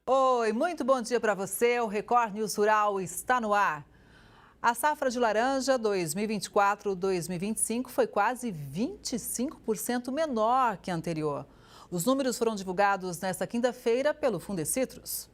Oi, muito bom dia para você. O Record News Rural está no ar. A safra de laranja 2024-2025 foi quase 25% menor que a anterior. Os números foram divulgados nesta quinta-feira pelo Fundecitrus.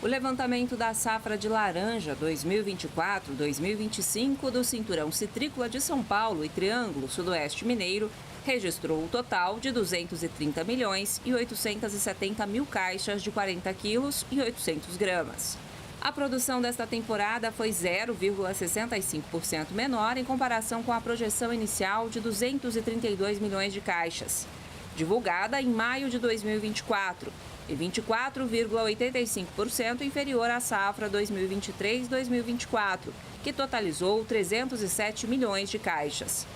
O levantamento da safra de laranja 2024-2025 do Cinturão Citrícola de São Paulo e Triângulo Sudoeste Mineiro registrou o total de 230 milhões e 870 mil caixas de 40 quilos e 800 gramas. A produção desta temporada foi 0,65% menor em comparação com a projeção inicial de 232 milhões de caixas, divulgada em maio de 2024, e 24,85% inferior à safra 2023-2024, que totalizou 307 milhões de caixas.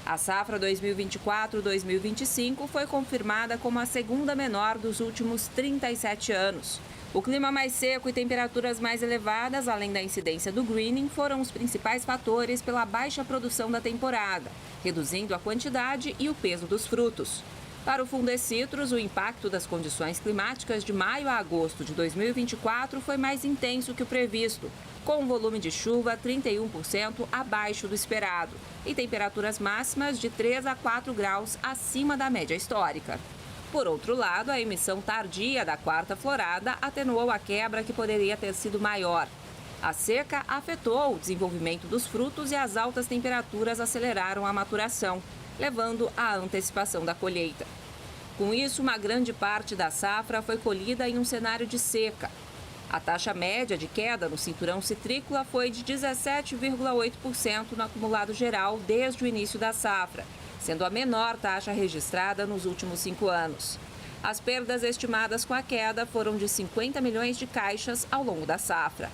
A safra 2024-2025 foi confirmada como a segunda menor dos últimos 37 anos. O clima mais seco e temperaturas mais elevadas, além da incidência do greening, foram os principais fatores pela baixa produção da temporada, reduzindo a quantidade e o peso dos frutos. Para o Fundecitrus, o impacto das condições climáticas de maio a agosto de 2024 foi mais intenso que o previsto, com um volume de chuva 31% abaixo do esperado e temperaturas máximas de 3 a 4 graus acima da média histórica. Por outro lado, a emissão tardia da quarta florada atenuou a quebra que poderia ter sido maior. A seca afetou o desenvolvimento dos frutos e as altas temperaturas aceleraram a maturação, levando à antecipação da colheita. Com isso, uma grande parte da safra foi colhida em um cenário de seca. A taxa média de queda no cinturão citrícola foi de 17,8% no acumulado geral desde o início da safra, sendo a menor taxa registrada nos últimos 5 anos. As perdas estimadas com a queda foram de 50 milhões de caixas ao longo da safra.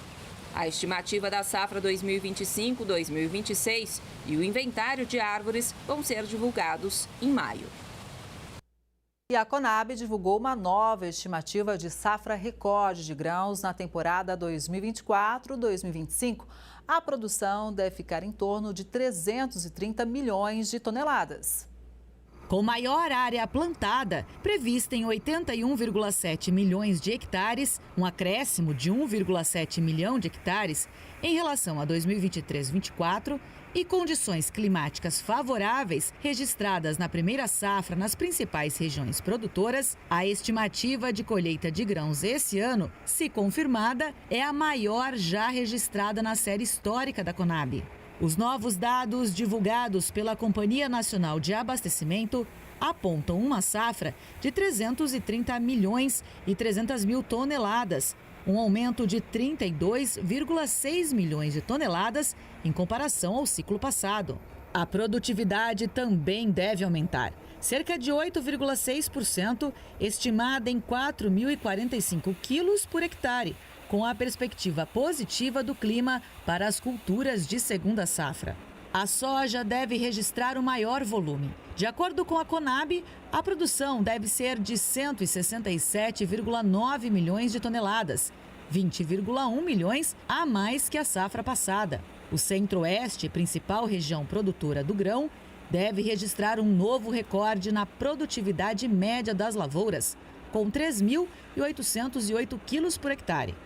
A estimativa da safra 2025-2026 e o inventário de árvores vão ser divulgados em maio. E a Conab divulgou uma nova estimativa de safra recorde de grãos na temporada 2024-2025. A produção deve ficar em torno de 330 milhões de toneladas. Com maior área plantada, prevista em 81,7 milhões de hectares, um acréscimo de 1,7 milhão de hectares em relação a 2023-24, e condições climáticas favoráveis registradas na primeira safra nas principais regiões produtoras, a estimativa de colheita de grãos esse ano, se confirmada, é a maior já registrada na série histórica da Conab. Os novos dados divulgados pela Companhia Nacional de Abastecimento apontam uma safra de 330 milhões e 300 mil toneladas, um aumento de 32,6 milhões de toneladas em comparação ao ciclo passado. A produtividade também deve aumentar, cerca de 8,6%, estimada em 4.045 quilos por hectare, com a perspectiva positiva do clima para as culturas de segunda safra. A soja deve registrar o maior volume. De acordo com a Conab, a produção deve ser de 167,9 milhões de toneladas, 20,1 milhões a mais que a safra passada. O Centro-Oeste, principal região produtora do grão, deve registrar um novo recorde na produtividade média das lavouras, com 3.808 quilos por hectare.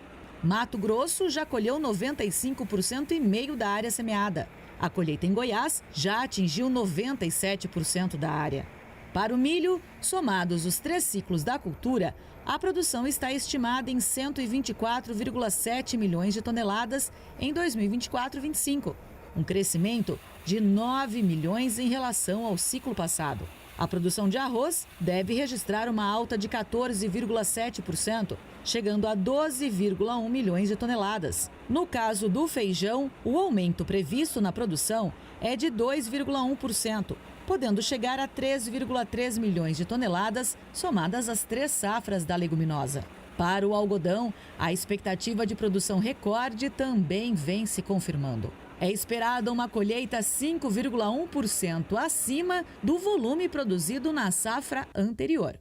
Mato Grosso já colheu 95,5% da área semeada. A colheita em Goiás já atingiu 97% da área. Para o milho, somados os 3 ciclos da cultura, a produção está estimada em 124,7 milhões de toneladas em 2024-25, um crescimento de 9 milhões em relação ao ciclo passado. A produção de arroz deve registrar uma alta de 14,7%, chegando a 12,1 milhões de toneladas. No caso do feijão, o aumento previsto na produção é de 2,1%, podendo chegar a 3,3 milhões de toneladas, somadas as 3 safras da leguminosa. Para o algodão, a expectativa de produção recorde também vem se confirmando. É esperada uma colheita 5,1% acima do volume produzido na safra anterior.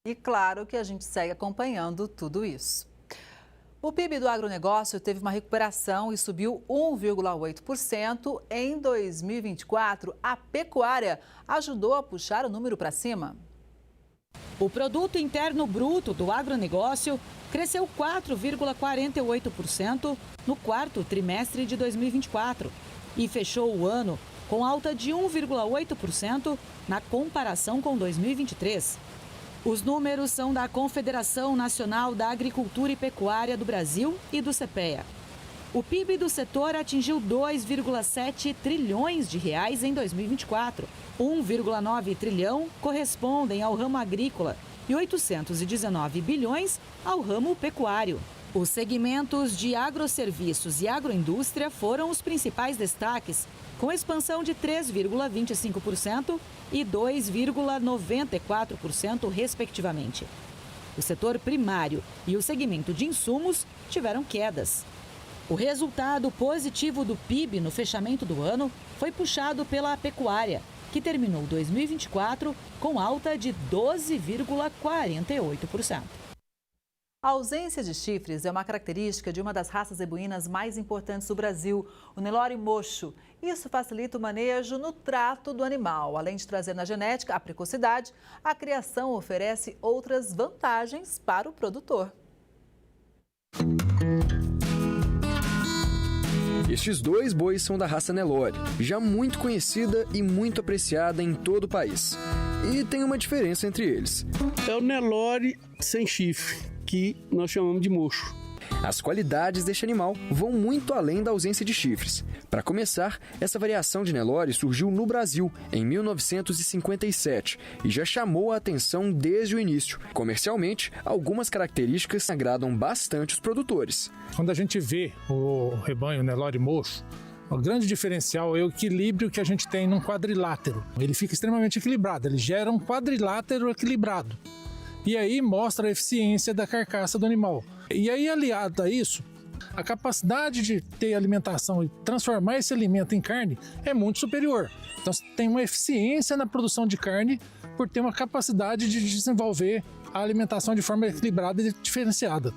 E claro que a gente segue acompanhando tudo isso. O PIB do agronegócio teve uma recuperação e subiu 1,8% em 2024. A pecuária ajudou a puxar o número para cima. O produto interno bruto do agronegócio cresceu 4,48% no quarto trimestre de 2024 e fechou o ano com alta de 1,8% na comparação com 2023. Os números são da Confederação Nacional da Agricultura e Pecuária do Brasil e do CPEA. O PIB do setor atingiu 2,7 trilhões de reais em 2024. 1,9 trilhão correspondem ao ramo agrícola e 819 bilhões ao ramo pecuário. Os segmentos de agroserviços e agroindústria foram os principais destaques, com expansão de 3,25% e 2,94%, respectivamente. O setor primário e o segmento de insumos tiveram quedas. O resultado positivo do PIB no fechamento do ano foi puxado pela pecuária, que terminou 2024 com alta de 12,48%. A ausência de chifres é uma característica de uma das raças zebuínas mais importantes do Brasil, o Nelore mocho. Isso facilita o manejo no trato do animal. Além de trazer na genética a precocidade, a criação oferece outras vantagens para o produtor. Estes dois bois são da raça Nelore, já muito conhecida e muito apreciada em todo o país. E tem uma diferença entre eles. É o Nelore sem chifre, que nós chamamos de mocho. As qualidades deste animal vão muito além da ausência de chifres. Para começar, essa variação de Nelore surgiu no Brasil em 1957 e já chamou a atenção desde o início. Comercialmente, algumas características agradam bastante os produtores. Quando a gente vê o rebanho Nelore mocho, o grande diferencial é o equilíbrio que a gente tem num quadrilátero. Ele fica extremamente equilibrado, ele gera um quadrilátero equilibrado. E aí mostra a eficiência da carcaça do animal. E aí, aliado a isso, a capacidade de ter alimentação e transformar esse alimento em carne é muito superior. Então, você tem uma eficiência na produção de carne por ter uma capacidade de desenvolver a alimentação de forma equilibrada e diferenciada.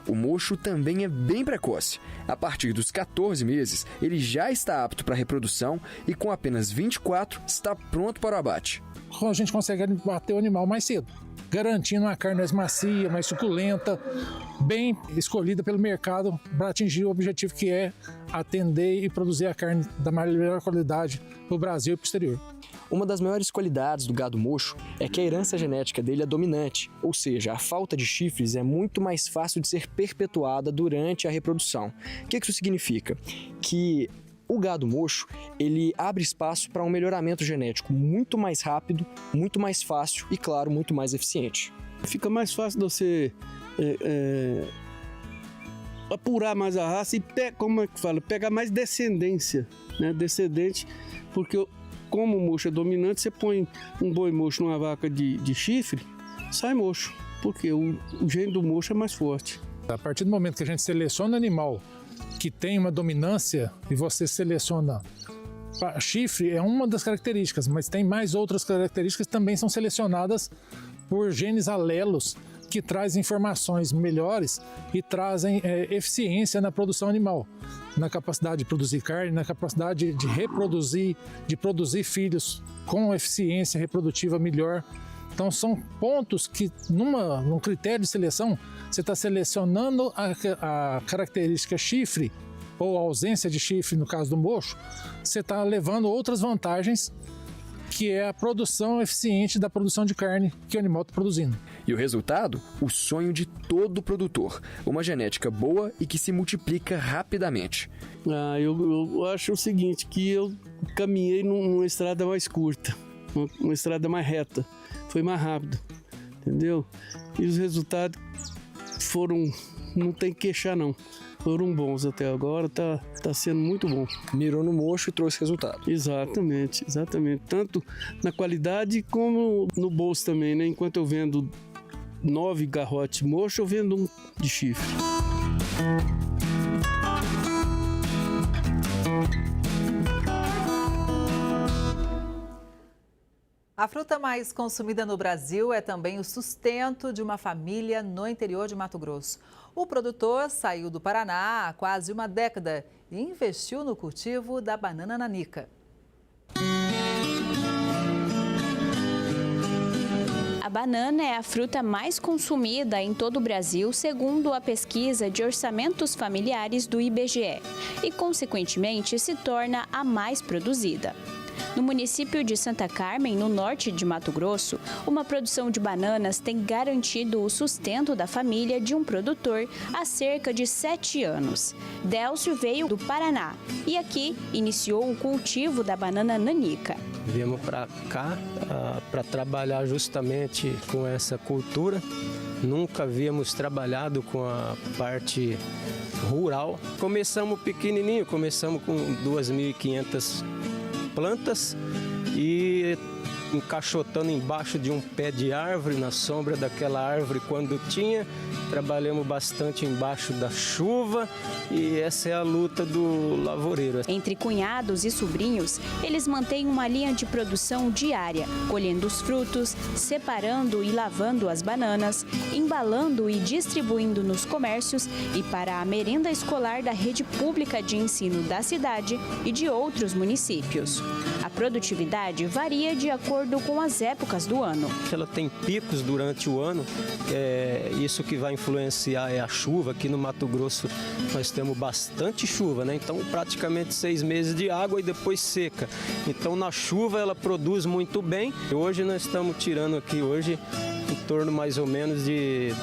O mocho também é bem precoce. A partir dos 14 meses, ele já está apto para reprodução e com apenas 24 está pronto para o abate. A gente consegue abater o animal mais cedo, garantindo uma carne mais macia, mais suculenta, bem escolhida pelo mercado para atingir o objetivo que é atender e produzir a carne da melhor qualidade para o Brasil e para o exterior. Uma das maiores qualidades do gado mocho é que a herança genética dele é dominante, ou seja, a falta de chifres é muito mais fácil de ser perpetuada durante a reprodução. O que isso significa? Que o gado mocho, ele abre espaço para um melhoramento genético muito mais rápido, muito mais fácil e, claro, muito mais eficiente. Fica mais fácil de você apurar mais a raça e, pegar mais descendência, né? Descendente, porque como o mocho é dominante, você põe um boi mocho numa vaca de chifre, sai mocho, porque o gene do mocho é mais forte. A partir do momento que a gente seleciona animal que tem uma dominância e você seleciona chifre, é uma das características, mas tem mais outras características que também são selecionadas por genes alelos que trazem informações melhores e trazem eficiência na produção animal, na capacidade de produzir carne, na capacidade de reproduzir, de produzir filhos com eficiência reprodutiva melhor. Então são pontos que num critério de seleção você está selecionando a característica chifre ou a ausência de chifre no caso do mocho, você está levando outras vantagens que é a produção eficiente da produção de carne que o animal está produzindo. E o resultado? O sonho de todo produtor. Uma genética boa e que se multiplica rapidamente. Eu acho o seguinte, que eu caminhei numa estrada mais curta, uma estrada mais reta. Foi mais rápido, entendeu? E os resultados foram, não tem que queixar não, foram bons até agora, tá sendo muito bom. Mirou no mocho e trouxe resultado. Exatamente, tanto na qualidade como no bolso também, né? Enquanto eu vendo 9 garrotes mocho, eu vendo um de chifre. A fruta mais consumida no Brasil é também o sustento de uma família no interior de Mato Grosso. O produtor saiu do Paraná há quase uma década e investiu no cultivo da banana nanica. A A banana é a fruta mais consumida em todo o Brasil, segundo a pesquisa de orçamentos familiares do IBGE, e, consequentemente, se torna a mais produzida. No município de Santa Carmen, no norte de Mato Grosso, uma produção de bananas tem garantido o sustento da família de um produtor há cerca de 7 anos. Délcio veio do Paraná e aqui iniciou o cultivo da banana nanica. Viemos para cá para trabalhar justamente com essa cultura. Nunca havíamos trabalhado com a parte rural. Começamos pequenininho, começamos com 2.500 plantas e encaixotando embaixo de um pé de árvore, na sombra daquela árvore quando tinha. Trabalhamos bastante embaixo da chuva e essa é a luta do lavoureiro. Entre cunhados e sobrinhos, eles mantêm uma linha de produção diária, colhendo os frutos, separando e lavando as bananas, embalando e distribuindo nos comércios e para a merenda escolar da rede pública de ensino da cidade e de outros municípios. A produtividade varia de acordo com as épocas do ano. Ela tem picos durante o ano, isso que vai influenciar é a chuva. Aqui no Mato Grosso nós temos bastante chuva, né? Então praticamente 6 meses de água e depois seca. Então na chuva ela produz muito bem. Hoje nós estamos tirando aqui hoje em torno mais ou menos de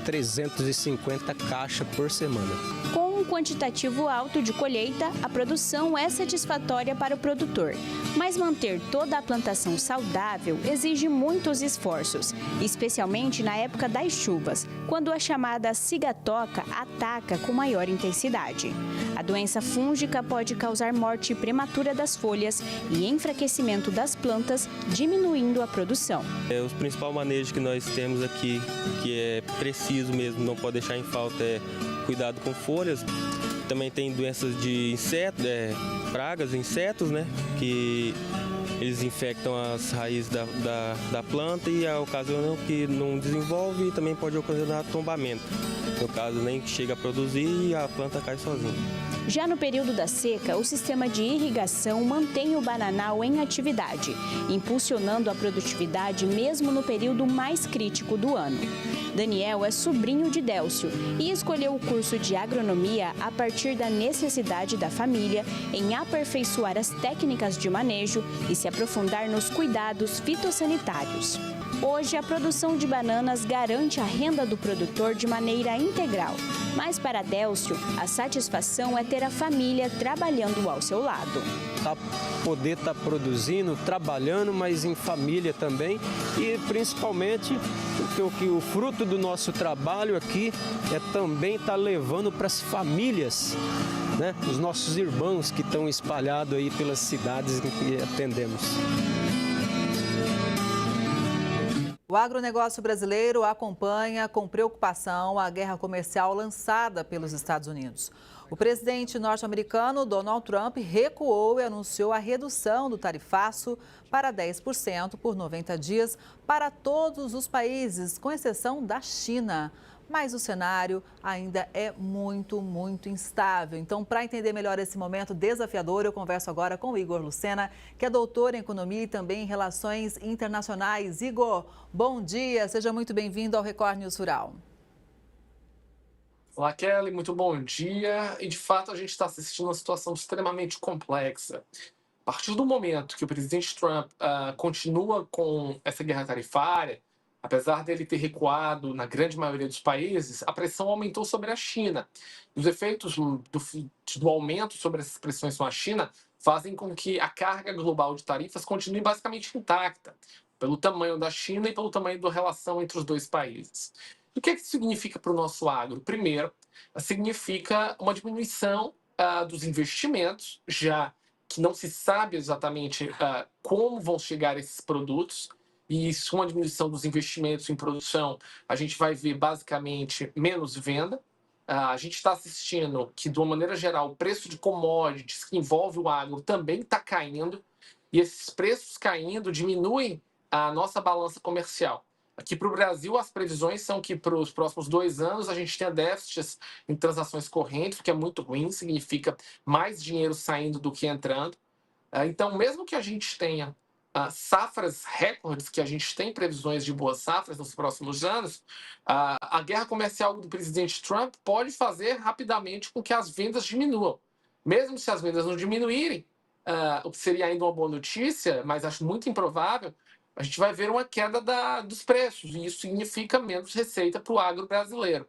350 caixas por semana. Com um quantitativo alto de colheita, a produção é satisfatória para o produtor. Mas manter toda a plantação saudável exige muitos esforços, especialmente na época das chuvas, quando a chamada cigatoca ataca com maior intensidade. A doença fúngica pode causar morte prematura das folhas e enfraquecimento das plantas, diminuindo a produção. O principal manejo que nós temos aqui, que é preciso mesmo, não pode deixar em falta, é cuidado com folhas. Também tem doenças de insetos, pragas, insetos, né? Que eles infectam as raízes da planta e ocasionam que não desenvolve e também pode ocasionar tombamento. No caso, nem chega a produzir e a planta cai sozinha. Já no período da seca, o sistema de irrigação mantém o bananal em atividade, impulsionando a produtividade mesmo no período mais crítico do ano. Daniel é sobrinho de Délcio e escolheu o curso de agronomia a partir da necessidade da família em aperfeiçoar as técnicas de manejo e se aprofundar nos cuidados fitossanitários. Hoje, a produção de bananas garante a renda do produtor de maneira integral. Mas para Délcio, a satisfação é ter a família trabalhando ao seu lado. Poder estar produzindo, trabalhando, mas em família também. E principalmente porque o fruto do nosso trabalho aqui é também estar levando para as famílias, né? Os nossos irmãos que estão espalhados aí pelas cidades em que atendemos. O agronegócio brasileiro acompanha com preocupação a guerra comercial lançada pelos Estados Unidos. O presidente norte-americano Donald Trump recuou e anunciou a redução do tarifaço para 10% por 90 dias para todos os países, com exceção da China. Mas o cenário ainda é muito instável. Então, para entender melhor esse momento desafiador, eu converso agora com o Igor Lucena, que é doutor em Economia e também em Relações Internacionais. Igor, bom dia, seja muito bem-vindo ao Record News Rural. Olá, Kelly, muito bom dia. E, de fato, a gente está assistindo uma situação extremamente complexa. A partir do momento que o presidente Trump continua com essa guerra tarifária, apesar dele ter recuado na grande maioria dos países, a pressão aumentou sobre a China. Os efeitos do aumento sobre essas pressões com a China fazem com que a carga global de tarifas continue basicamente intacta, pelo tamanho da China e pelo tamanho da relação entre os dois países. O que isso significa para o nosso agro? Primeiro, significa uma diminuição dos investimentos, já que não se sabe exatamente como vão chegar esses produtos. E com uma diminuição dos investimentos em produção, a gente vai ver basicamente menos venda. A gente está assistindo que, de uma maneira geral, o preço de commodities que envolve o agro também está caindo. E esses preços caindo diminuem a nossa balança comercial. Aqui para o Brasil, as previsões são que para os próximos 2 anos a gente tenha déficits em transações correntes, o que é muito ruim, significa mais dinheiro saindo do que entrando. Então, mesmo que a gente tenha safras recordes, que a gente tem previsões de boas safras nos próximos anos, a guerra comercial do presidente Trump pode fazer rapidamente com que as vendas diminuam. Mesmo se as vendas não diminuírem, o que seria ainda uma boa notícia, mas acho muito improvável, a gente vai ver uma queda dos preços, e isso significa menos receita para o agro brasileiro.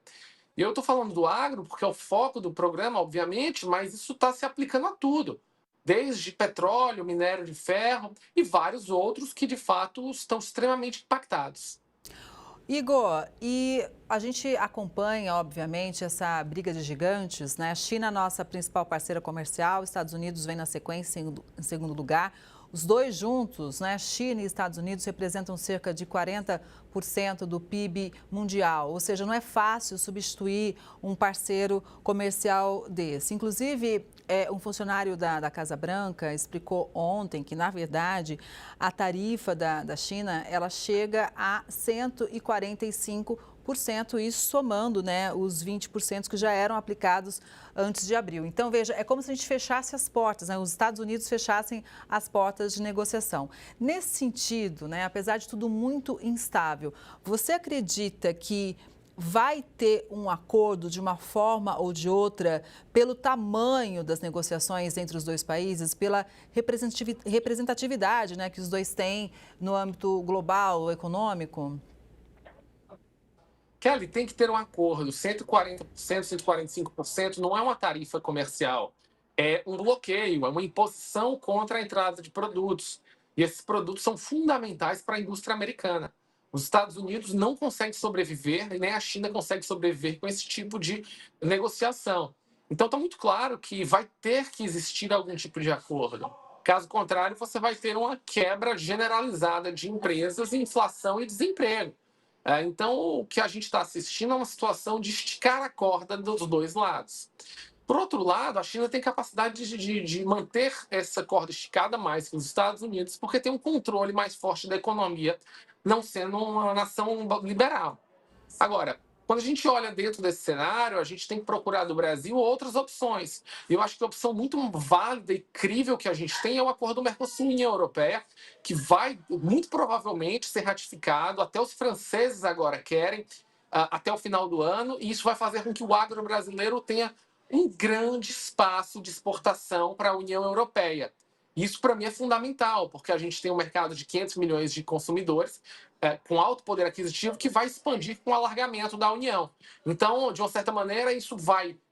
E eu estou falando do agro porque é o foco do programa, obviamente, mas isso está se aplicando a tudo, desde petróleo, minério de ferro e vários outros que, de fato, estão extremamente impactados. Igor, e a gente acompanha, obviamente, essa briga de gigantes, né? A China, nossa principal parceira comercial, Estados Unidos vem na sequência em segundo lugar. Os dois juntos, né, China e Estados Unidos, representam cerca de 40% do PIB mundial. Ou seja, não é fácil substituir um parceiro comercial desse. Inclusive, um funcionário da Casa Branca explicou ontem que, na verdade, a tarifa da China ela chega a 145%, isso somando, né, os 20% que já eram aplicados antes de abril. Então, veja, é como se a gente fechasse as portas, né, os Estados Unidos fechassem as portas de negociação. Nesse sentido, né, apesar de tudo muito instável, você acredita que vai ter um acordo de uma forma ou de outra pelo tamanho das negociações entre os dois países, pela representatividade, né, que os dois têm no âmbito global, econômico? Kelly, tem que ter um acordo. 140%, 145% não é uma tarifa comercial. É um bloqueio, é uma imposição contra a entrada de produtos. E esses produtos são fundamentais para a indústria americana. Os Estados Unidos não conseguem sobreviver, e nem a China consegue sobreviver com esse tipo de negociação. Então, está muito claro que vai ter que existir algum tipo de acordo. Caso contrário, você vai ter uma quebra generalizada de empresas, inflação e desemprego. Então, o que a gente está assistindo é uma situação de esticar a corda dos dois lados. Por outro lado, a China tem capacidade de manter essa corda esticada mais que os Estados Unidos, porque tem um controle mais forte da economia, não sendo uma nação liberal. Agora, quando a gente olha dentro desse cenário, a gente tem que procurar do Brasil outras opções. E eu acho que a opção muito válida e crível que a gente tem é o acordo do Mercosul-União Europeia, que vai muito provavelmente ser ratificado, até os franceses agora querem, até o final do ano, e isso vai fazer com que o agro brasileiro tenha um grande espaço de exportação para a União Europeia. Isso, para mim, é fundamental, porque a gente tem um mercado de 500 milhões de consumidores com alto poder aquisitivo que vai expandir com o alargamento da União. Então, de uma certa maneira, isso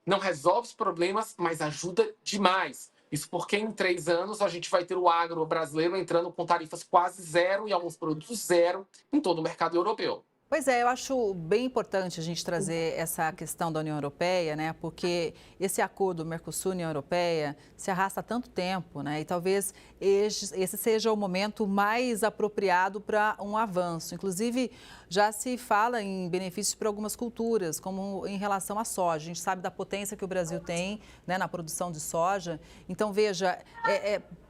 não resolve os problemas, mas ajuda demais. Isso porque em 3 anos a gente vai ter o agro brasileiro entrando com tarifas quase zero e alguns produtos zero em todo o mercado europeu. Pois é, eu acho bem importante a gente trazer essa questão da União Europeia, né? Porque esse acordo Mercosul-União Europeia se arrasta há tanto tempo, né? E talvez esse seja o momento mais apropriado para um avanço. Inclusive, já se fala em benefícios para algumas culturas, como em relação à soja. A gente sabe da potência que o Brasil tem, né, na produção de soja. Então, veja,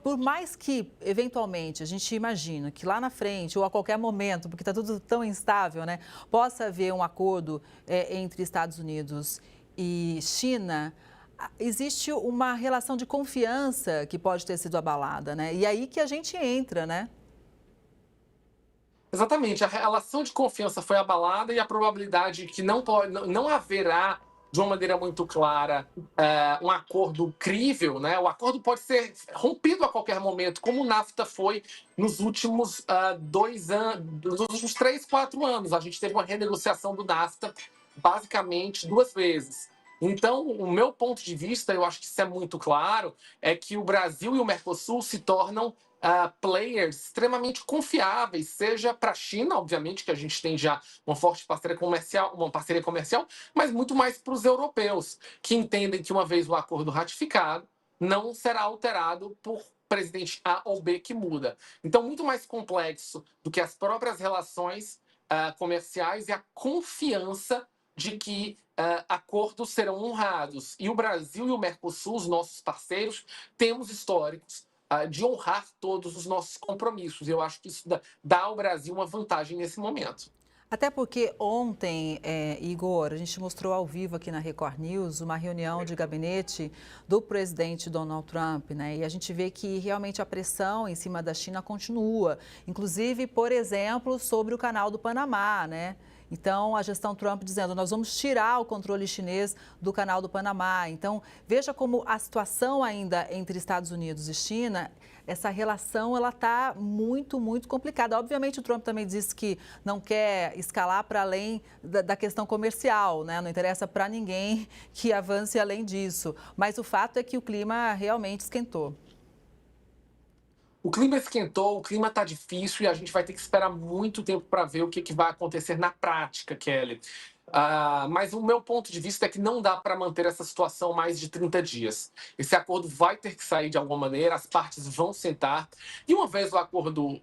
por mais que, eventualmente, a gente imagina que lá na frente ou a qualquer momento, porque está tudo tão instável, né, possa haver um acordo entre Estados Unidos e China, existe uma relação de confiança que pode ter sido abalada, né? E aí que a gente entra, né? Exatamente, a relação de confiança foi abalada e a probabilidade que não haverá, de uma maneira muito clara, um acordo crível, né? O acordo pode ser rompido a qualquer momento, como o NAFTA foi nos últimos 2 anos, nos últimos 3, 4 anos. A gente teve uma renegociação do NAFTA basicamente 2 vezes. Então, o meu ponto de vista, eu acho que isso é muito claro, é que o Brasil e o Mercosul se tornam players extremamente confiáveis, seja para a China, obviamente, que a gente tem já uma forte parceria comercial, mas muito mais para os europeus, que entendem que uma vez o acordo ratificado, não será alterado por presidente A ou B que muda. Então, muito mais complexo do que as próprias relações comerciais e a confiança de que acordos serão honrados. E o Brasil e o Mercosul, os nossos parceiros, temos históricos de honrar todos os nossos compromissos. Eu acho que isso dá ao Brasil uma vantagem nesse momento. Até porque ontem, Igor, a gente mostrou ao vivo aqui na Record News uma reunião de gabinete do presidente Donald Trump, né? E a gente vê que realmente a pressão em cima da China continua. Inclusive, por exemplo, sobre o canal do Panamá, né? Então, a gestão Trump dizendo, nós vamos tirar o controle chinês do canal do Panamá. Então, veja como a situação ainda entre Estados Unidos e China, essa relação ela está muito, muito complicada. Obviamente, o Trump também disse que não quer escalar para além da questão comercial, né? Não interessa para ninguém que avance além disso. Mas o fato é que o clima realmente esquentou. O clima esquentou, o clima está difícil e a gente vai ter que esperar muito tempo para ver o que vai acontecer na prática, Kelly. Mas o meu ponto de vista é que não dá para manter essa situação mais de 30 dias. Esse acordo vai ter que sair de alguma maneira, as partes vão sentar, e uma vez o acordo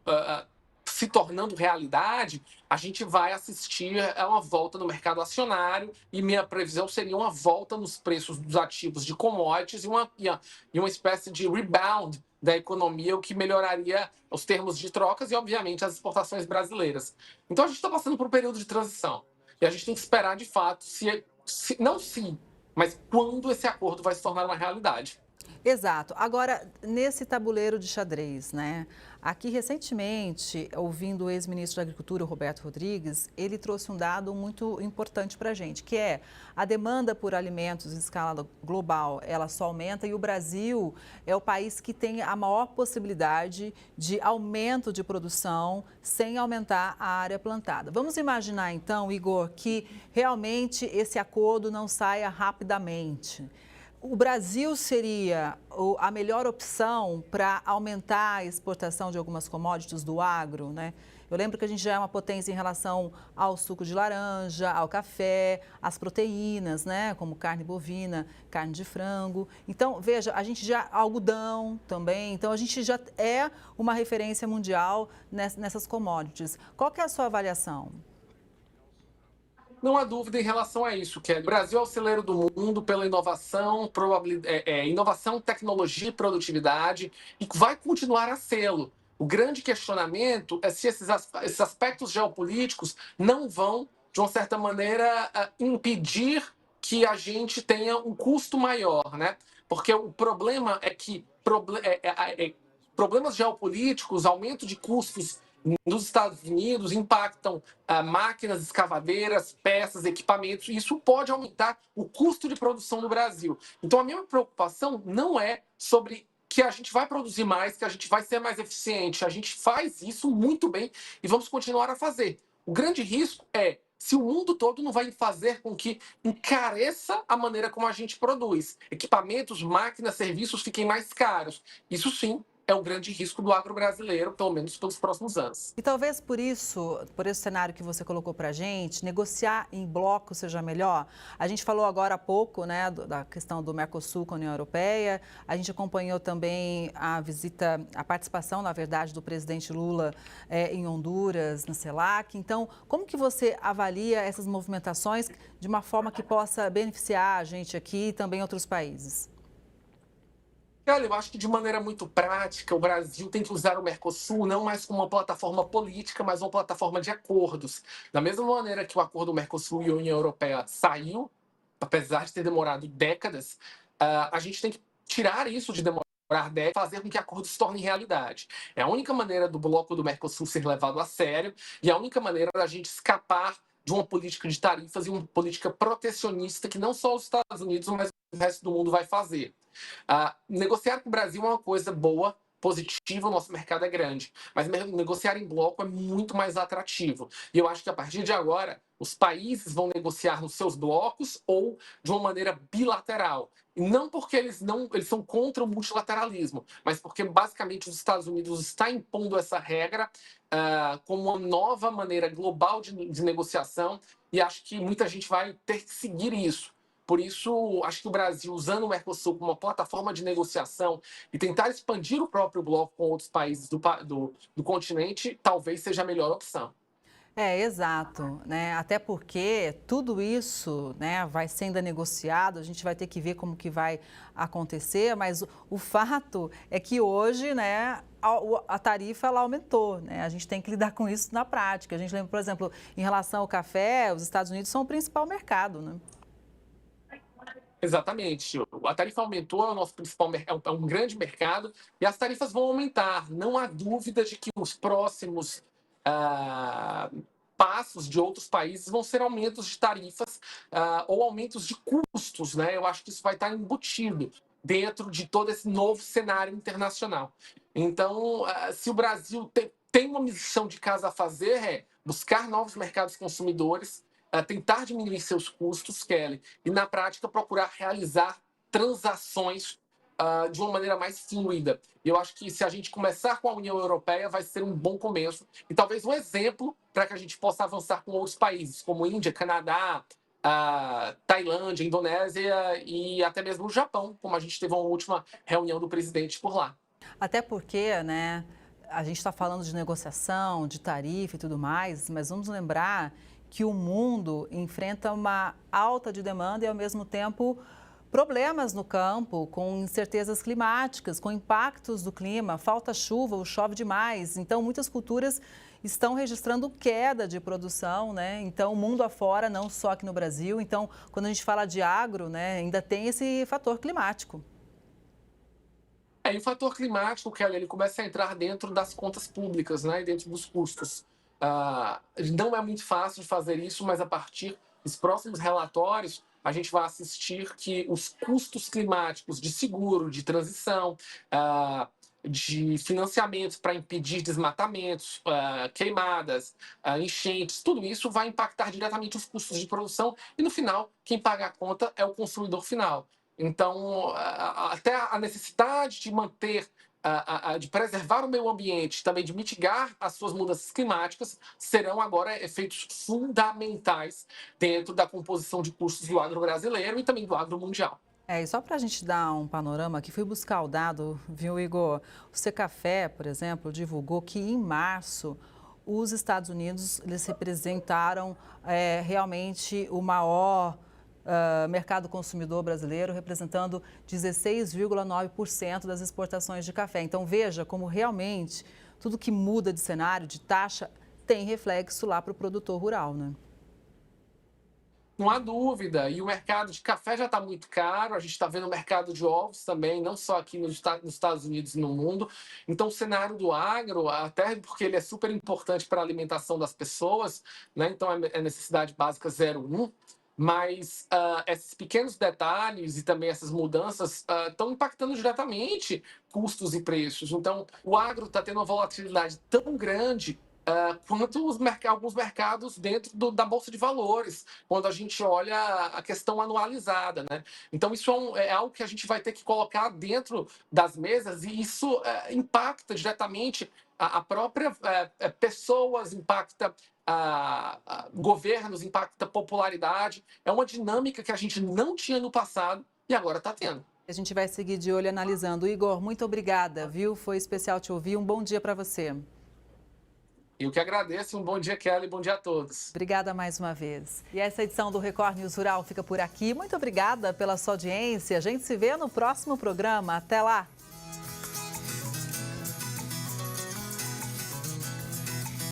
se tornando realidade, a gente vai assistir a uma volta no mercado acionário, e minha previsão seria uma volta nos preços dos ativos de commodities e uma espécie de rebound da economia, o que melhoraria os termos de trocas e, obviamente, as exportações brasileiras. Então, a gente está passando por um período de transição. E a gente tem que esperar, de fato, mas quando esse acordo vai se tornar uma realidade. Exato. Agora, nesse tabuleiro de xadrez, né? Aqui, recentemente, ouvindo o ex-ministro da Agricultura, Roberto Rodrigues, ele trouxe um dado muito importante para a gente, que é a demanda por alimentos em escala global, ela só aumenta e o Brasil é o país que tem a maior possibilidade de aumento de produção sem aumentar a área plantada. Vamos imaginar, então, Igor, que realmente esse acordo não saia rapidamente. O Brasil seria a melhor opção para aumentar a exportação de algumas commodities do agro, né? Eu lembro que a gente já é uma potência em relação ao suco de laranja, ao café, às proteínas, né? Como carne bovina, carne de frango. Então, veja, a gente já... algodão também. Então, a gente já é uma referência mundial nessas commodities. Qual que é a sua avaliação? Não há dúvida em relação a isso, que o Brasil é o celeiro do mundo pela inovação, inovação, tecnologia e produtividade, e vai continuar a sê-lo. O grande questionamento é se esses aspectos geopolíticos não vão, de uma certa maneira, impedir que a gente tenha um custo maior, né? Porque o problema é que problemas geopolíticos, aumento de custos nos Estados Unidos impactam máquinas escavadeiras, peças, equipamentos, e isso pode aumentar o custo de produção no Brasil. Então, a minha preocupação não é sobre que a gente vai produzir mais, que a gente vai ser mais eficiente. A gente faz isso muito bem e vamos continuar a fazer. O grande risco é se o mundo todo não vai fazer com que encareça a maneira como a gente produz. Equipamentos, máquinas, serviços fiquem mais caros. Isso sim é um grande risco do agro brasileiro, pelo menos pelos próximos anos. E talvez por isso, por esse cenário que você colocou para a gente, negociar em bloco seja melhor. A gente falou agora há pouco, né, da questão do Mercosul com a União Europeia. A gente acompanhou também a visita, a participação, na verdade, do presidente Lula em Honduras, na CELAC. Então, como que você avalia essas movimentações de uma forma que possa beneficiar a gente aqui e também outros países? Olha, eu acho que de maneira muito prática, o Brasil tem que usar o Mercosul não mais como uma plataforma política, mas uma plataforma de acordos. Da mesma maneira que o acordo Mercosul e a União Europeia saiu, apesar de ter demorado décadas, a gente tem que tirar isso de demorar décadas e fazer com que acordos se tornem realidade. É a única maneira do bloco do Mercosul ser levado a sério e a única maneira da gente escapar de uma política de tarifas e uma política protecionista que não só os Estados Unidos, mas o resto do mundo vai fazer. Negociar com o Brasil é uma coisa boa, positiva, o nosso mercado é grande, mas negociar em bloco é muito mais atrativo. E eu acho que a partir de agora, os países vão negociar nos seus blocos ou de uma maneira bilateral. E não porque eles são contra o multilateralismo, mas porque basicamente os Estados Unidos está impondo essa regra como uma nova maneira global de negociação, e acho que muita gente vai ter que seguir isso. Por isso, acho que o Brasil, usando o Mercosul como uma plataforma de negociação e tentar expandir o próprio bloco com outros países do continente, talvez seja a melhor opção. Exato, né? Até porque tudo isso, né, vai sendo negociado, a gente vai ter que ver como que vai acontecer, mas o fato é que hoje, né, a tarifa ela aumentou, né? A gente tem que lidar com isso na prática. A gente lembra, por exemplo, em relação ao café, os Estados Unidos são o principal mercado, né? Exatamente. A tarifa aumentou, é o nosso principal é um grande mercado e as tarifas vão aumentar. Não há dúvida de que os próximos passos de outros países vão ser aumentos de tarifas ou aumentos de custos, né? Eu acho que isso vai estar embutido dentro de todo esse novo cenário internacional. Então, se o Brasil tem uma missão de casa a fazer, é buscar novos mercados consumidores, tentar diminuir seus custos, Kelly, e na prática procurar realizar transações de uma maneira mais fluida. E eu acho que se a gente começar com a União Europeia, vai ser um bom começo e talvez um exemplo para que a gente possa avançar com outros países, como Índia, Canadá, Tailândia, Indonésia e até mesmo o Japão, como a gente teve uma última reunião do presidente por lá. Até porque, né, a gente está falando de negociação, de tarifa e tudo mais, mas vamos lembrar que o mundo enfrenta uma alta de demanda e, ao mesmo tempo, problemas no campo, com incertezas climáticas, com impactos do clima, falta chuva ou chove demais. Então, muitas culturas estão registrando queda de produção, né? Então, o mundo afora, não só aqui no Brasil. Então, quando a gente fala de agro, né, ainda tem esse fator climático. E o fator climático, Kelly, ele começa a entrar dentro das contas públicas, né, e dentro dos custos. Não é muito fácil de fazer isso, mas a partir dos próximos relatórios, a gente vai assistir que os custos climáticos de seguro, de transição, de financiamentos para impedir desmatamentos, queimadas, enchentes, tudo isso vai impactar diretamente os custos de produção e, no final, quem paga a conta é o consumidor final. Então, até a necessidade de manter, de preservar o meio ambiente, também de mitigar as suas mudanças climáticas, serão agora efeitos fundamentais dentro da composição de custos do agro brasileiro e também do agro mundial. E só para a gente dar um panorama aqui, fui buscar o dado, viu, Igor? O Secafé, por exemplo, divulgou que em março os Estados Unidos eles representaram realmente o maior mercado consumidor brasileiro, representando 16,9% das exportações de café. Então, veja como realmente tudo que muda de cenário, de taxa, tem reflexo lá para o produtor rural, né? Não há dúvida. E o mercado de café já está muito caro. A gente está vendo o mercado de ovos também, não só aqui nos Estados Unidos e no mundo. Então, o cenário do agro, até porque ele é super importante para a alimentação das pessoas, né? Então, é necessidade básica 01. Mas esses pequenos detalhes e também essas mudanças estão impactando diretamente custos e preços. Então, o agro está tendo uma volatilidade tão grande quanto alguns mercados dentro da Bolsa de Valores, quando a gente olha a questão anualizada, né? Então, isso é algo que a gente vai ter que colocar dentro das mesas e isso impacta diretamente a própria pessoas, impacta governos, impacta popularidade. É uma dinâmica que a gente não tinha no passado e agora está tendo. A gente vai seguir de olho analisando. Igor, muito obrigada, viu? Foi especial te ouvir. Um bom dia para você. Eu que agradeço. Um bom dia, Kelly. Bom dia a todos. Obrigada mais uma vez. E essa edição do Record News Rural fica por aqui. Muito obrigada pela sua audiência. A gente se vê no próximo programa. Até lá!